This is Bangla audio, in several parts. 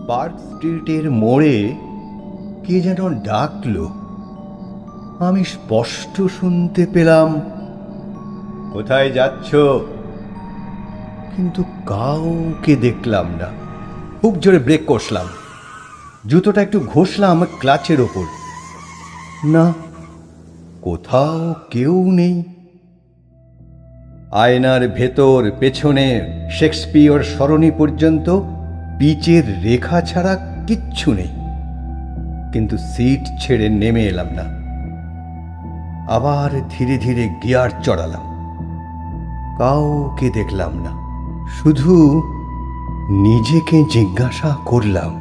পার্ক স্ট্রিটের মোড়ে কে যেন ডাকলো। আমি স্পষ্ট শুনতে পেলাম, কোথায় যাচ্ছ? কিন্তু কাউকে দেখলাম না। খুব জোরে ব্রেক কষলাম, জুতোটা একটু ঘষলাম ক্লাচের ওপর। না, কোথাও কেউ নেই। আয়নার ভেতর পেছনে শেক্সপিয়র সরণি পর্যন্ত পিচের রেখা ছাড়া কিচ্ছু নেই। কিন্তু সিট ছেড়ে নেমে এলাম না। আবার ধীরে ধীরে গিয়ার চড়ালাম। কাউকে দেখলাম না। শুধু নিজেকে জিজ্ঞাসা করলাম,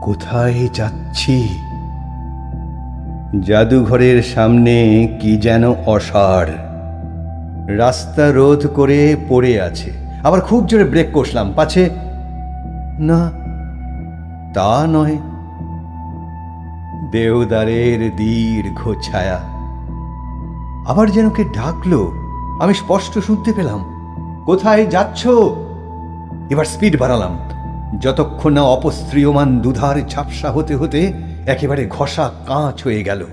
কোথায় যাচ্ছি? জাদুঘরের সামনে কি যেন অসাড়। রাস্তা রোধ করে পড়ে আছে। আবার খুব জোরে ব্রেক কষলাম, পাছে না, তা নয়। দেওদারের দীর্ঘ ছায়া। আবার যেন কে ডাকলো। আমি স্পষ্ট শুনতে পেলাম, কোথায় যাচ্ছ? এবার স্পিড বাড়ালাম, যতক্ষণ না অপস্ত্রিয়মান দুধার ঝাপসা হতে হতে একেবারে ঘষা কাঁচ হয়ে গেল।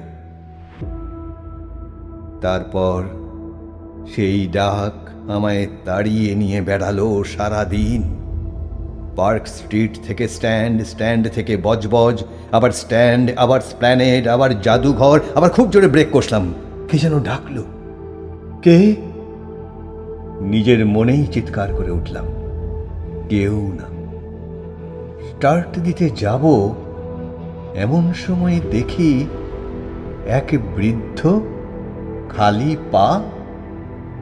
তারপর সেই ডাক আমায় তাড়িয়ে নিয়ে বেড়ালো সারাদিন। পার্ক স্ট্রিট থেকে স্ট্যান্ড, স্ট্যান্ড থেকে বজবজ, আবার স্ট্যান্ড, আবার স্প্ল্যানেড, আবার জাদুঘর। আবার খুব জোরে ব্রেক কষলাম। কে যেন ডাকলো। কে? নিজের মনেই চিৎকার করে উঠলাম, কেউ না। স্টার্ট দিতে যাব, এমন সময় দেখি এক বৃদ্ধ, খালি পা,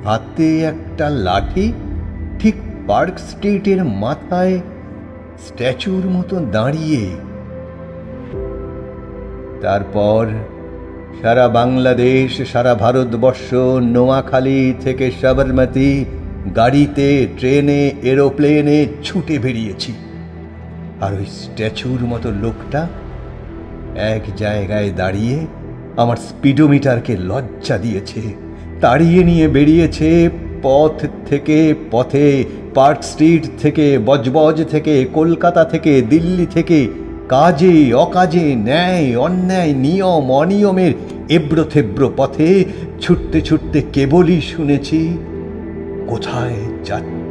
হাতে একটা লাঠি, ঠিক পার্ক স্ট্রিটের মাথায় স্ট্যাচুর মতো দাঁড়িয়ে। তারপর সারা বাংলাদেশ, সারা ভারতবর্ষ, নোয়াখালী থেকে সাবরমতী, গাড়িতে, ট্রেনে, এরোপ্লেনে ছুটে বেরিয়েছি। আর ওই স্ট্যাচুর মতো লোকটা এক জায়গায় দাঁড়িয়ে আমার স্পিডোমিটারকে লজ্জা দিয়েছে। তাড়িয়ে নিয়ে বেরিয়েছে পথ থেকে পথে, পার্ক স্ট্রিট থেকে, বজবজ থেকে, কলকাতা থেকে, দিল্লি থেকে, কাজে অকাজে, ন্যায় অন্যায়, নিয়ম অনিয়মের এবড়ো থেব্ড়ো পথে ছুটতে ছুটতে কেবলই শুনেছি, কোথায় যাচ্ছে।